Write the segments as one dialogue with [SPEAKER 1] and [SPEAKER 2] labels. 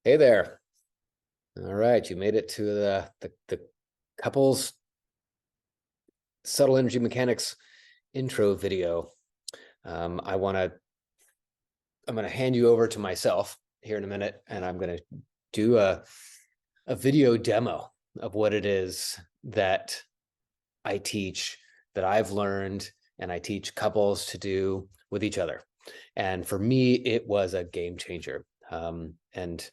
[SPEAKER 1] Hey there. All right, you made it to the couples subtle energy mechanics intro video. I want to I'm going to hand you over to myself here in a minute, and I'm going to do a video demo of what it is that I teach, that I've learned, and I teach couples to do with each other. And for me, it was a game changer. And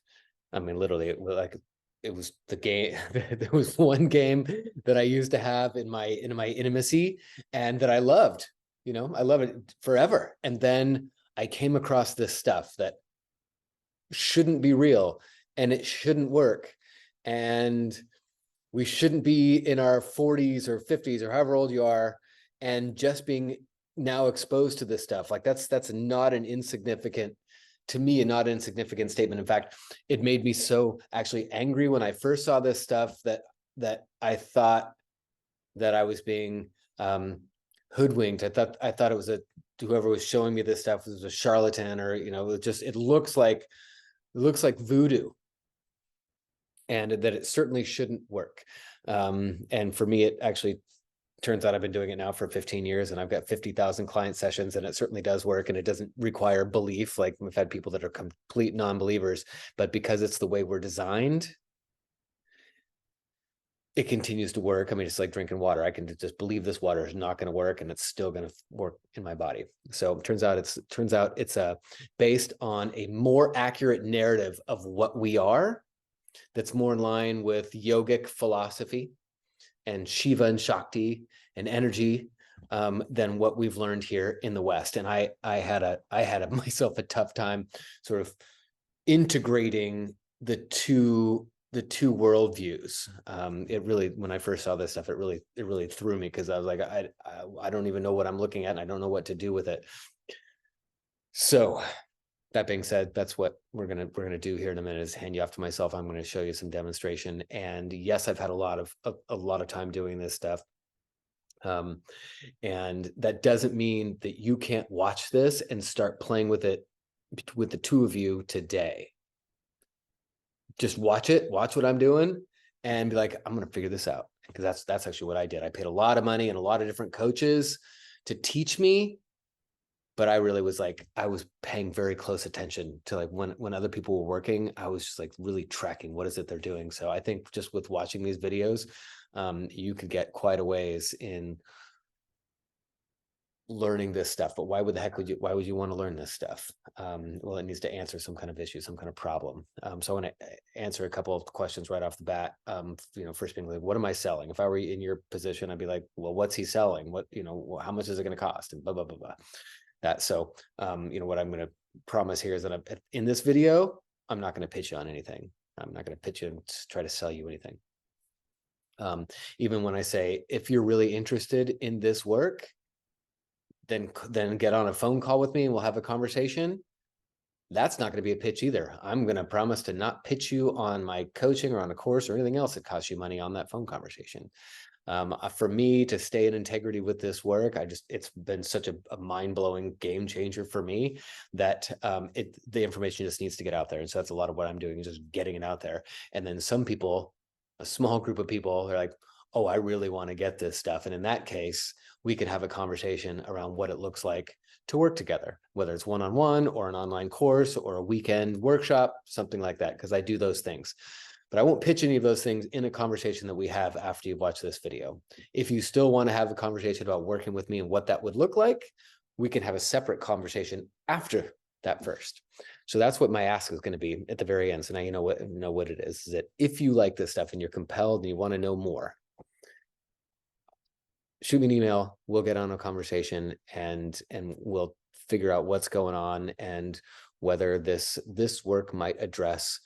[SPEAKER 1] I mean, literally, it was the game. There was one game that I used to have in my intimacy, and that I loved. I love it forever. And then I came across this stuff that shouldn't be real, and it shouldn't work, and we shouldn't be in our 40s or 50s or however old you are, and just being now exposed to this stuff. Like that's not an insignificant, to me, a not insignificant statement. In fact, it made me so actually angry when I first saw this stuff that I thought that I was being hoodwinked. I thought it was whoever was showing me this stuff was a charlatan, or it looks like voodoo, and that it certainly shouldn't work. And for me, it actually turns out I've been doing it now for 15 years, and I've got 50,000 client sessions, and it certainly does work, and it doesn't require belief. Like, we've had people that are complete non-believers, but because it's the way we're designed, it continues to work. I mean, it's like drinking water. I can just believe this water is not going to work, and it's still going to work in my body. So it turns out it's based on a more accurate narrative of what we are, that's more in line with yogic philosophy and Shiva and Shakti and energy, than what we've learned here in the West. And I had myself a tough time sort of integrating the two worldviews. It really, when I first saw this stuff, it really threw me, because I was like, I don't even know what I'm looking at, and I don't know what to do with it. So that being said, that's what we're gonna do here in a minute, is hand you off to myself. I'm going to show you some demonstration. And yes, I've had a lot of time doing this stuff. And that doesn't mean that you can't watch this and start playing with it with the two of you today. Just watch what I'm doing, and be like, I'm going to figure this out. Because that's actually what I did. I paid a lot of money and a lot of different coaches to teach me, but I really was like, I was paying very close attention to, like, when other people were working, I was just like really tracking what is it they're doing. So I think just with watching these videos, you could get quite a ways in learning this stuff. But why would you want to learn this stuff? Well, it needs to answer some kind of issue, some kind of problem. So I want to answer a couple of questions right off the bat. First being like, what am I selling? If I were in your position, I'd be like, well, what's he selling? How much is it going to cost? And blah, blah, blah, blah. So what I'm going to promise here is that in this video, I'm not going to pitch you on anything. I'm not going to pitch you and try to sell you anything. Even when I say, if you're really interested in this work, then get on a phone call with me and we'll have a conversation. That's not going to be a pitch either. I'm going to promise to not pitch you on my coaching or on a course or anything else that costs you money on that phone conversation. For me to stay in integrity with this work, it's been such a mind-blowing game changer for me, that the information just needs to get out there. And so that's a lot of what I'm doing, is just getting it out there. And then some people, a small group of people, are like, oh, I really want to get this stuff. And in that case, we can have a conversation around what it looks like to work together, whether it's one-on-one or an online course or a weekend workshop, something like that, because I do those things. But I won't pitch any of those things in a conversation that we have after you've watched this video. If you still want to have a conversation about working with me and what that would look like, we can have a separate conversation after that first. So that's what my ask is going to be at the very end. So now you know what it is that if you like this stuff and you're compelled and you want to know more, shoot me an email. We'll get on a conversation, and we'll figure out what's going on and whether this work might address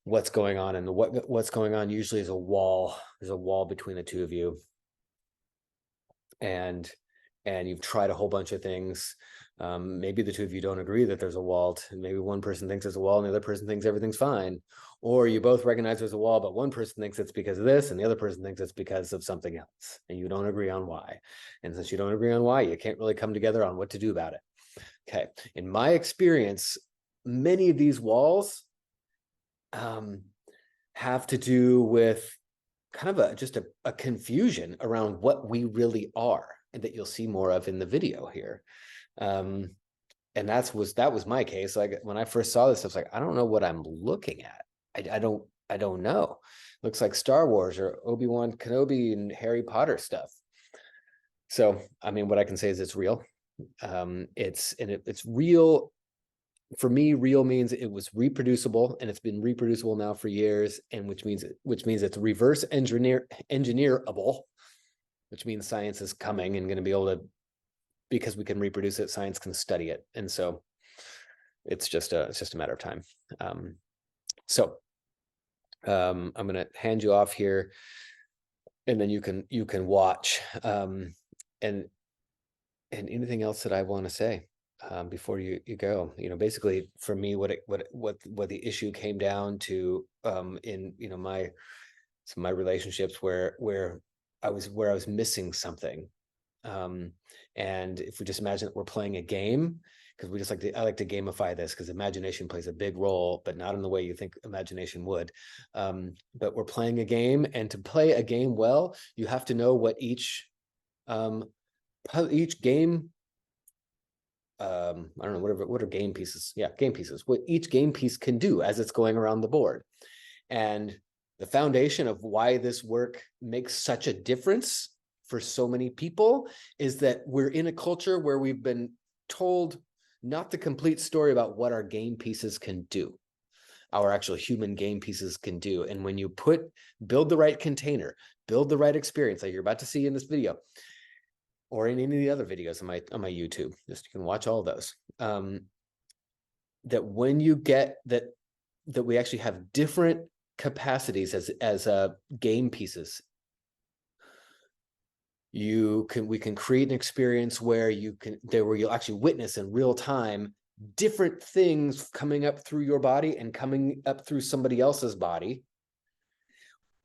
[SPEAKER 1] what's going on. And what's going on usually is a wall. There's a wall between the two of you, and you've tried a whole bunch of things. Maybe the two of you don't agree that there's a wall. Maybe one person thinks there's a wall and the other person thinks everything's fine. Or you both recognize there's a wall, but one person thinks it's because of this and the other person thinks it's because of something else. And you don't agree on why. And since you don't agree on why, you can't really come together on what to do about it. Okay. In my experience, many of these walls have to do with kind of just a confusion around what we really are, and that you'll see more of in the video here. And that was my case. Like when I first saw this, I was like, I don't know what I'm looking at. I don't know. Looks like Star Wars or Obi-Wan Kenobi and Harry Potter stuff. So, I mean, what I can say is it's real. It's real. For me, real means it was reproducible, and it's been reproducible now for years, and which means it's reverse engineerable, which means science is coming and going to be able to, because we can reproduce it, science can study it, and so it's just a matter of time. I'm going to hand you off here, and then you can watch. And anything else that I want to say before you go? Basically for me, what the issue came down to in my relationships where I was missing something. And if we just imagine that we're playing a game, because I like to gamify this, because imagination plays a big role, but not in the way you think imagination would. But we're playing a game, and to play a game well, you have to know what each game, I don't know, what are game pieces? Yeah, game pieces. What each game piece can do as it's going around the board. And the foundation of why this work makes such a difference for so many people is that we're in a culture where we've been told not the complete story about what our game pieces can do, our actual human game pieces can do. And when you build the right container, build the right experience, like you're about to see in this video, or in any of the other videos on my YouTube, just you can watch all of those. That when you get that we actually have different capacities as game pieces, we can create an experience where you'll actually witness in real time different things coming up through your body and coming up through somebody else's body,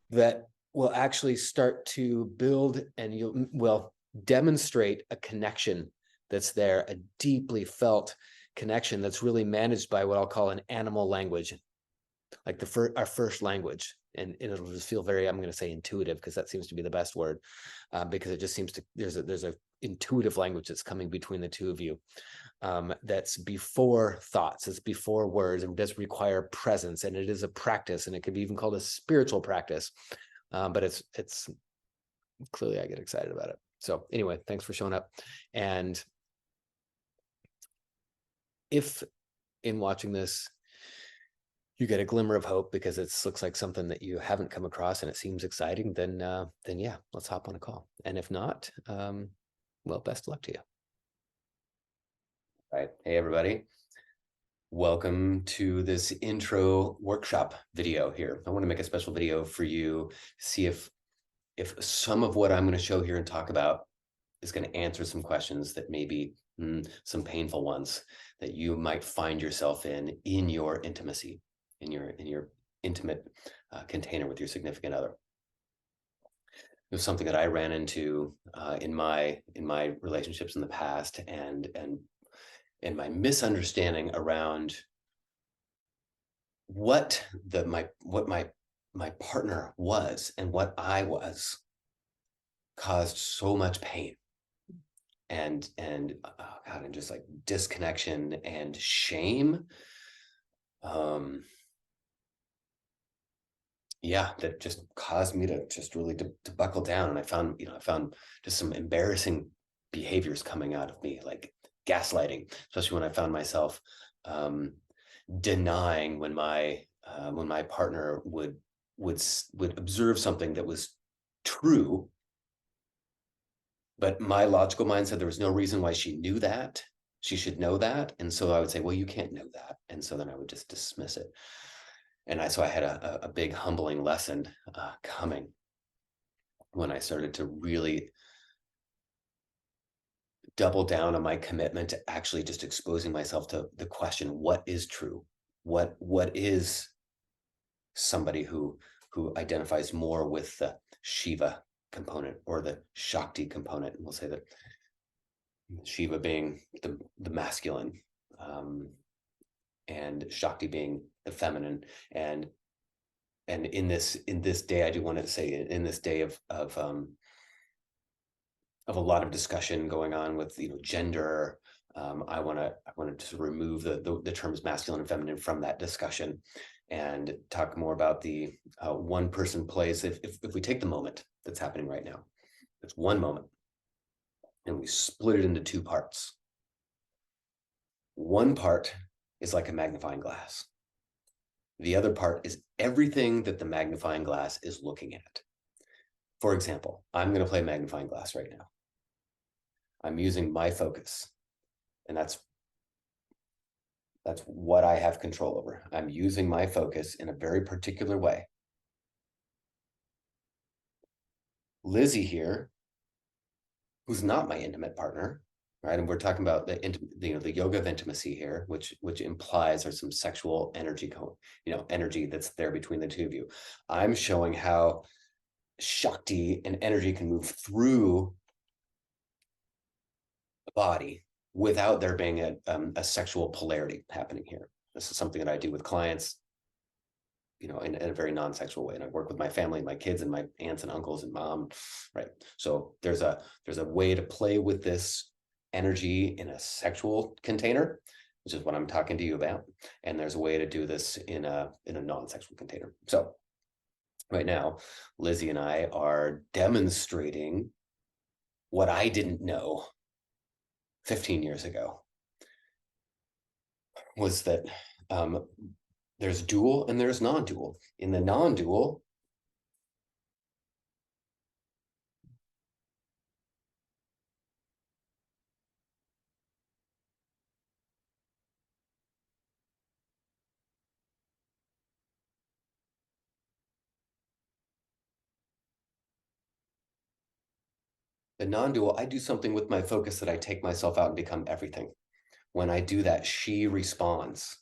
[SPEAKER 1] that will actually start to build, and you will demonstrate a connection that's there, a deeply felt connection that's really managed by what I'll call an animal language, like our first language. And it'll just feel very, I'm going to say intuitive, because that seems to be the best word, because it just seems to, there's a intuitive language that's coming between the two of you, that's before thoughts, it's before words, and does require presence, and it is a practice, and it could be even called a spiritual practice. But it's clearly, I get excited about it. So anyway, thanks for showing up. And if in watching this, you get a glimmer of hope because it looks like something that you haven't come across and it seems exciting, then yeah, let's hop on a call. And if not, well, best of luck to you. All right. Hey, everybody. Welcome to this intro workshop video here. I want to make a special video for you, see if some of what I'm going to show here and talk about is going to answer some questions that maybe some painful ones that you might find yourself in your intimacy, in your intimate container with your significant other. It was something that I ran into in my relationships in the past, and my misunderstanding around what my partner was and what I was caused so much pain and God, and just like disconnection and shame. Yeah, that just caused me to just really to buckle down. And I found just some embarrassing behaviors coming out of me, like gaslighting, especially when I found myself denying when my partner would observe something that was true, but my logical mind said there was no reason why she knew that. She should know that. And so I would say, well, you can't know that. And so then I would just dismiss it. And so I had a big humbling lesson coming when I started to really double down on my commitment to actually just exposing myself to the question, what is true? What is somebody who identifies more with the Shiva component or the Shakti component? And we'll say that Shiva being the masculine, and Shakti being the feminine. And in this day, I do want to say, in this day of a lot of discussion going on with gender, I want to remove the terms masculine and feminine from that discussion and talk more about the one person plays. If we take the moment that's happening right now, it's one moment, and we split it into two parts. One part is like a magnifying glass. The other part is everything that the magnifying glass is looking at. For example, I'm going to play magnifying glass right now. I'm using my focus, and that's what I have control over. I'm using my focus in a very particular way. Lizzie here, who's not my intimate partner, right? And we're talking about the yoga of intimacy here, which implies there's some sexual energy, energy that's there between the two of you. I'm showing how Shakti and energy can move through the body without there being a sexual polarity happening here. This is something that I do with clients, in a very non-sexual way. And I work with my family, my kids, and my aunts and uncles and mom, right? So there's a way to play with this energy in a sexual container, which is what I'm talking to you about. And there's a way to do this in a non-sexual container. So right now, Lizzie and I are demonstrating what I didn't know 15 years ago, was that there's dual and there's non-dual. In the non-dual, I do something with my focus that I take myself out and become everything. When I do that, she responds.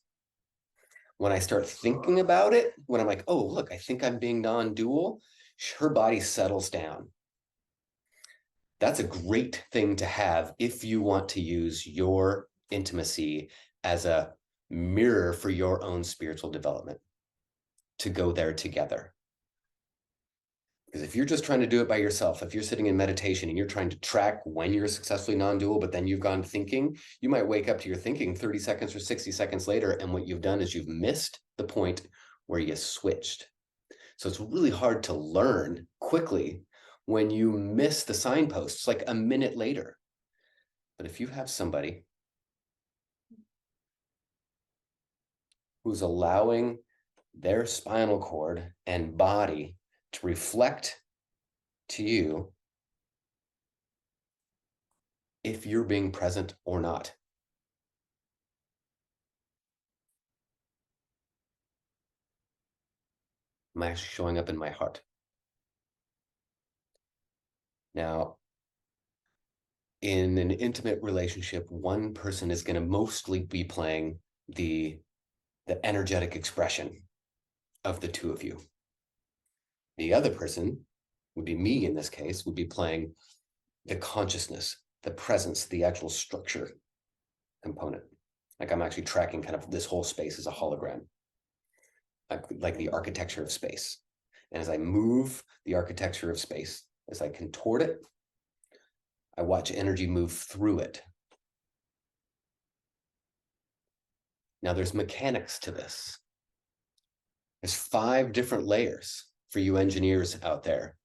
[SPEAKER 1] When I start thinking about it, when I'm like, oh, look, I think I'm being non-dual, her body settles down. That's a great thing to have if you want to use your intimacy as a mirror for your own spiritual development, to go there together. Because if you're just trying to do it by yourself, if you're sitting in meditation and you're trying to track when you're successfully non-dual, but then you've gone thinking, you might wake up to your thinking 30 seconds or 60 seconds later, and what you've done is you've missed the point where you switched. So it's really hard to learn quickly when you miss the signposts like a minute later. But if you have somebody who's allowing their spinal cord and body to reflect to you if you're being present or not. Am I actually showing up in my heart? Now, in an intimate relationship, one person is going to mostly be playing the energetic expression of the two of you. The other person, would be me in this case, would be playing the consciousness, the presence, the actual structure component. Like I'm actually tracking kind of this whole space as a hologram, like the architecture of space. And as I move the architecture of space, as I contort it, I watch energy move through it. Now there's mechanics to this. There's 5 different layers for you engineers out there.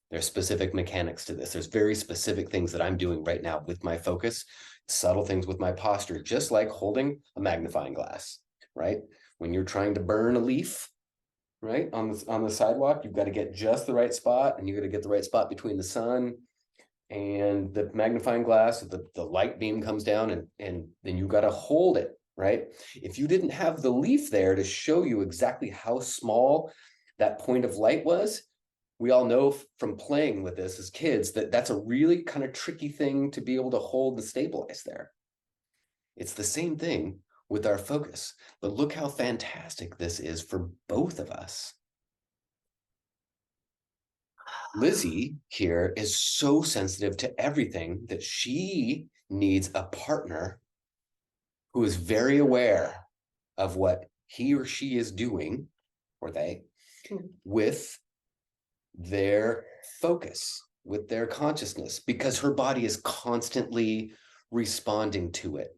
[SPEAKER 1] There's specific mechanics to this. There's very specific things that I'm doing right now with my focus, subtle things with my posture, just like holding a magnifying glass, right? When you're trying to burn a leaf, right, on the sidewalk, you've got to get just the right spot, and you got to get the right spot between the sun and the magnifying glass. The light beam comes down, and then you got to hold it, right? If you didn't have the leaf there to show you exactly how small that point of light was, we all know from playing with this as kids that that's a really kind of tricky thing to be able to hold and stabilize there. It's the same thing with our focus, but look how fantastic this is for both of us. Lizzie here is so sensitive to everything that she needs a partner who is very aware
[SPEAKER 2] of what he or she is doing, or they, with their focus, with their consciousness, because her body is constantly responding to it.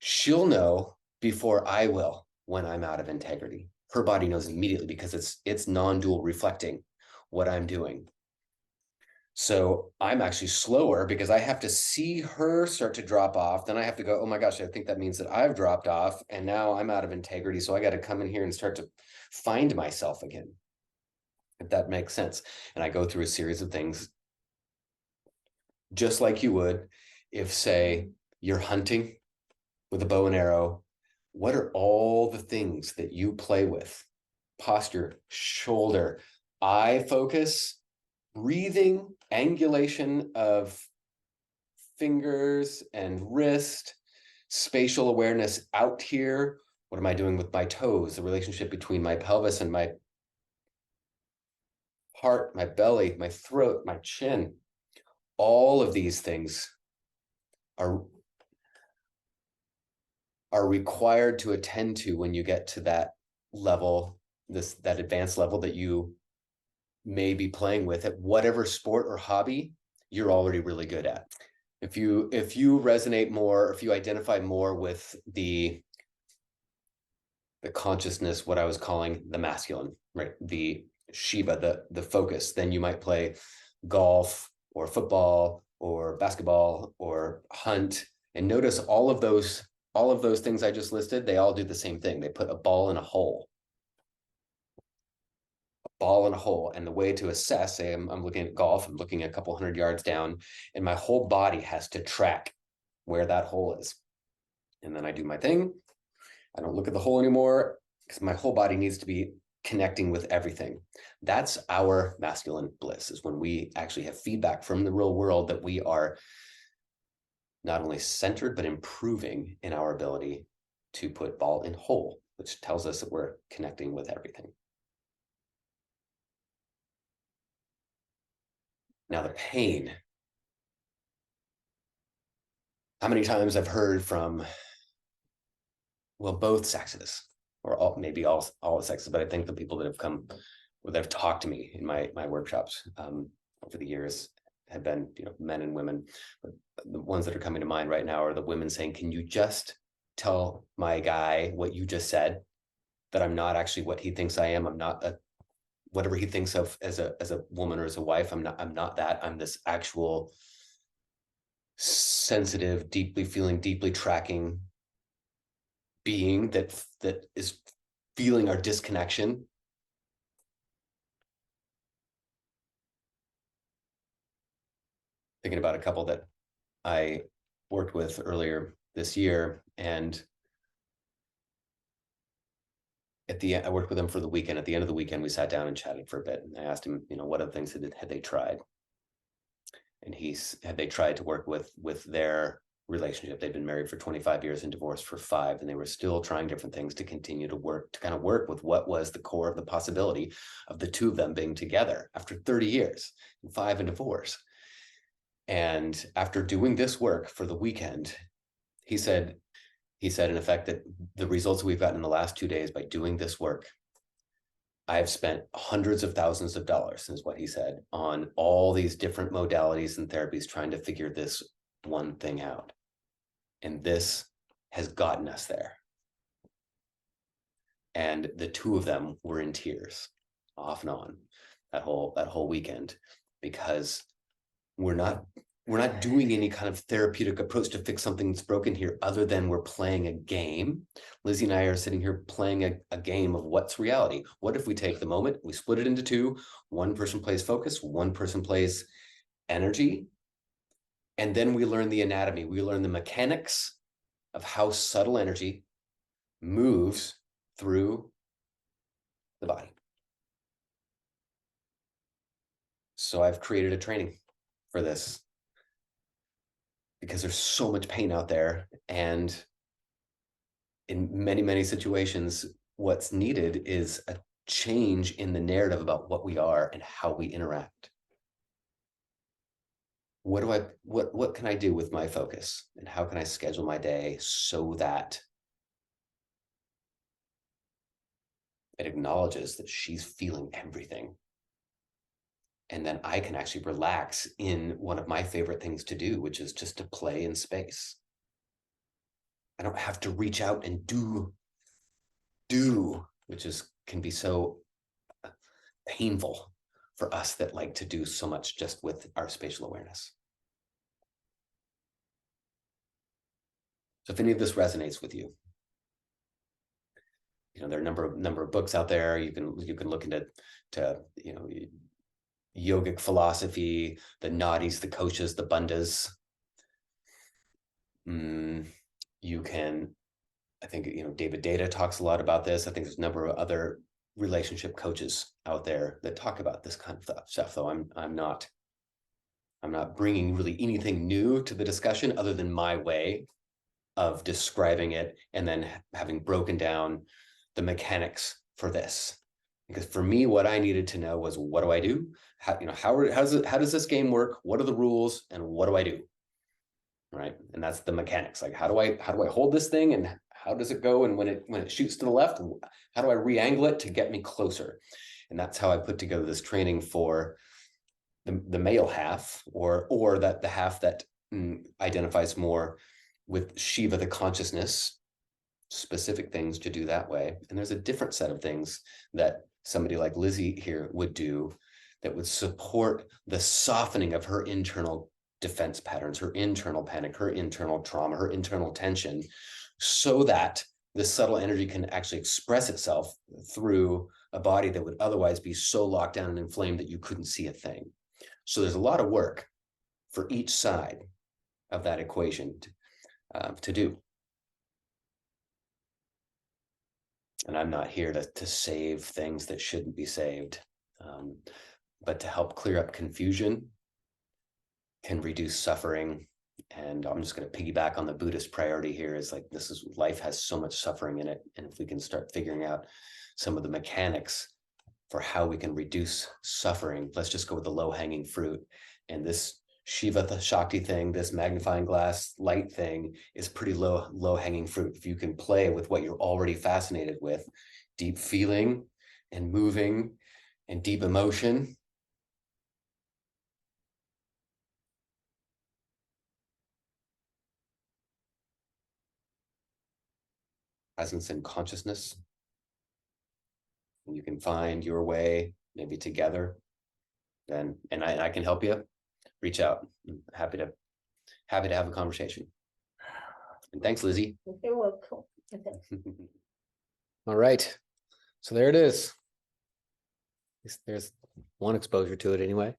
[SPEAKER 2] She'll know before I will when I'm out of integrity. Her body knows immediately because it's non-dual reflecting what I'm doing. So I'm actually slower because I have to see her start to drop off. Then I have to go, oh my gosh, I think that means that I've dropped off and now I'm out of integrity. So I got to come in here and start to find myself again, if that makes sense. And I go through a series of things just like you would if, say, you're hunting with a bow and arrow. What are all the things that you play with? Posture, shoulder, eye focus, breathing, angulation of fingers and wrist, spatial awareness out here. What am I doing with my toes? The relationship between my pelvis and my heart, my belly, my throat, my chin. All of these things are required to attend to when you get to that level, that advanced level that you may be playing with at whatever sport or hobby you're already really good at. If you resonate more, if you identify more with the consciousness, what I was calling the masculine, right? The Shiva, the focus, then you might play golf or football or basketball or hunt. And notice all of those things I just listed, they all do the same thing. They put a ball in a hole. Ball in a hole. And the way to assess, say I'm looking at golf, I'm looking a couple hundred yards down, and my whole body has to track where that hole is. And then I do my thing. I don't look at the hole anymore because my whole body needs to be connecting with everything. That's our masculine bliss, is when we actually have feedback from the real world that we are not only centered, but improving in our ability to put ball in hole, which tells us that we're connecting with everything. Now the pain. How many times I've heard from, well, both sexes, or maybe all the sexes, but I think the people that have come, that have talked to me in my workshops over the years have been, men and women. But the ones that are coming to mind right now are the women saying, can you just tell my guy what you just said, that I'm not actually what he thinks I am. I'm not whatever he thinks of as a woman or as a wife. I'm not that. I'm this actual sensitive, deeply feeling, deeply tracking being that is feeling our disconnection. Thinking about a couple that I worked with earlier this year, and at the end, I worked with them for the weekend. At the end of the weekend, we sat down and chatted for a bit. And I asked him, what other things had they tried? And had they tried to work with their relationship? They'd been married for 25 years and divorced for 5, and they were still trying different things to continue to work with what was the core of the possibility of the two of them being together after 30 years and 5 in divorce. And after doing this work for the weekend, he said in effect that the results we've gotten in the last 2 days by doing this work, I have spent hundreds of thousands of dollars, is what he said, on all these different modalities and therapies trying to figure this one thing out. And this has gotten us there. And the two of them were in tears off and on that whole weekend, because we're not doing any kind of therapeutic approach to fix something that's broken here, other than we're playing a game. Lizzie and I are sitting here playing a game of what's reality. What if we take the moment, we split it into two, one person plays focus, one person plays energy, and then we learn the anatomy, we learn the mechanics of how subtle energy moves through the body. So I've created a training for this, because there's so much pain out there, and in many, many situations, what's needed is a change in the narrative about what we are and how we interact. What can I do with my focus, and how can I schedule my day so that It acknowledges that she's feeling everything. And then I can actually relax in one of my favorite things to do, which is just to play in space. I don't have to reach out and do, which can be so painful for us that like to do so much just with our spatial awareness. So if any of this resonates with you, there are a number of books out there. You can look into yogic philosophy, the nadis, the koshas, the bandhas. You can, I think, David Data talks a lot about this. I think there's a number of other relationship coaches out there that talk about this kind of stuff. Though I'm not bringing really anything new to the discussion other than my way of describing it, and then having broken down the mechanics for this. Because for me, what I needed to know was, what do I do? How does this game work? What are the rules, and what do I do? Right, and that's the mechanics. Like, how do I hold this thing, and how does it go? And when it shoots to the left, how do I re-angle it to get me closer? And that's how I put together this training for the male half, or that the half that identifies more with Shiva, the consciousness, specific things to do that way. And there's a different set of things that somebody like Lizzie here would do that would support the softening of her internal defense patterns, her internal panic, her internal trauma, her internal tension, so that the subtle energy can actually express itself through a body that would otherwise be so locked down and inflamed that you couldn't see a thing. So there's a lot of work for each side of that equation to do. And I'm not here to save things that shouldn't be saved, but to help clear up confusion, can reduce suffering. And I'm just going to piggyback on the Buddhist priority here. Is like, life has so much suffering in it. And if we can start figuring out some of the mechanics for how we can reduce suffering, let's just go with the low-hanging fruit. And this Shiva, the Shakti thing, this magnifying glass light thing is pretty low-hanging fruit. If you can play with what you're already fascinated with, deep feeling and moving and deep emotion, presence and consciousness, and you can find your way, maybe together, then, and I can help you, reach out. I'm happy to have a conversation. And thanks, Lizzie.
[SPEAKER 3] You're welcome.
[SPEAKER 1] All right. So there it is. There's one exposure to it anyway,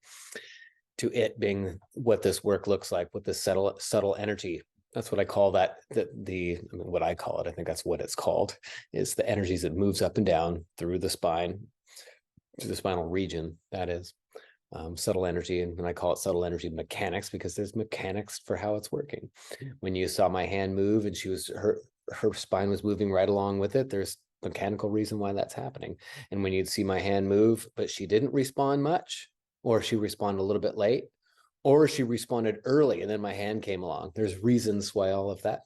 [SPEAKER 1] to it being what this work looks like with this subtle energy. That's what I call that, what I call it, I think that's what it's called, is the energies that moves up and down through the spine, to the spinal region, that is. Subtle energy, and I call it subtle energy mechanics, because there's mechanics for how it's working. When you saw my hand move and her spine was moving right along with it, there's mechanical reason why that's happening. And when you'd see my hand move, but she didn't respond much, or she responded a little bit late, or she responded early and then my hand came along, there's reasons why all of that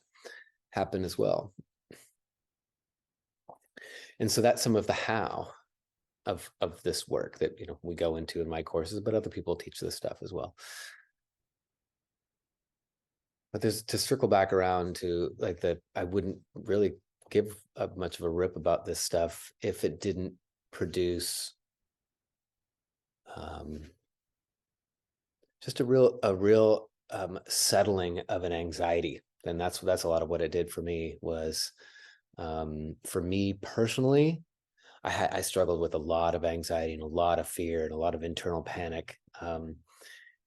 [SPEAKER 1] happened as well. And so that's some of the how of this work that we go into in my courses, but other people teach this stuff as well. But there's, to circle back around to like that, I wouldn't really give much of a rip about this stuff if it didn't produce just a real settling of an anxiety. And that's a lot of what it did for me. Was for me personally, I struggled with a lot of anxiety and a lot of fear and a lot of internal panic,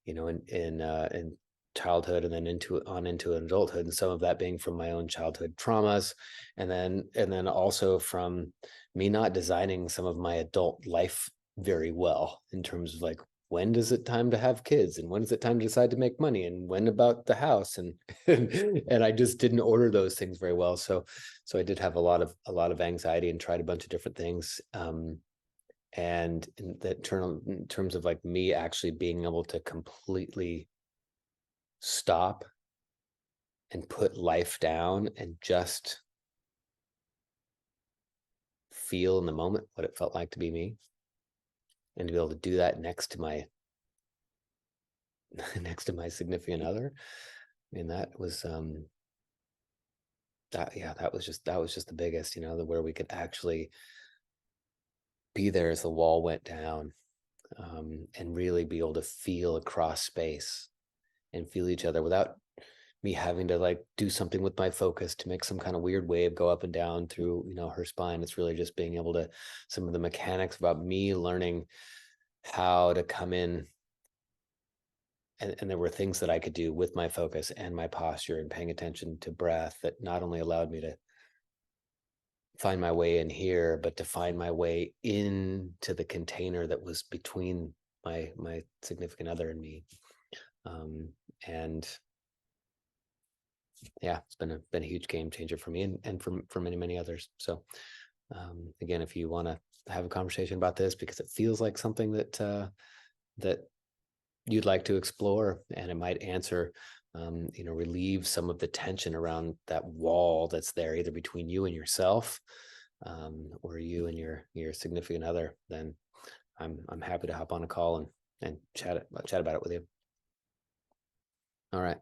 [SPEAKER 1] in childhood, and then into adulthood, and some of that being from my own childhood traumas, and then also from me not designing some of my adult life very well, in terms of like, when is it time to have kids, and when is it time to decide to make money, and when about the house, and and I just didn't order those things very well. So I did have a lot of anxiety and tried a bunch of different things. And in terms of like me actually being able to completely stop and put life down and just feel in the moment what it felt like to be me, and to be able to do that next to my next to my significant other. I mean, that was that was just the biggest, where we could actually be there as the wall went down, and really be able to feel across space and feel each other without me having to like do something with my focus to make some kind of weird wave go up and down through her spine. It's really just being able to, some of the mechanics about me learning how to come in, and there were things that I could do with my focus and my posture and paying attention to breath that not only allowed me to find my way in here, but to find my way into the container that was between my significant other and me. And yeah, it's been a huge game changer for me, and for many others. So again, if you want to have a conversation about this because it feels like something that you'd like to explore, and it might answer, relieve some of the tension around that wall that's there, either between you and yourself, or you and your significant other, then I'm happy to hop on a call and chat about it with you. All right.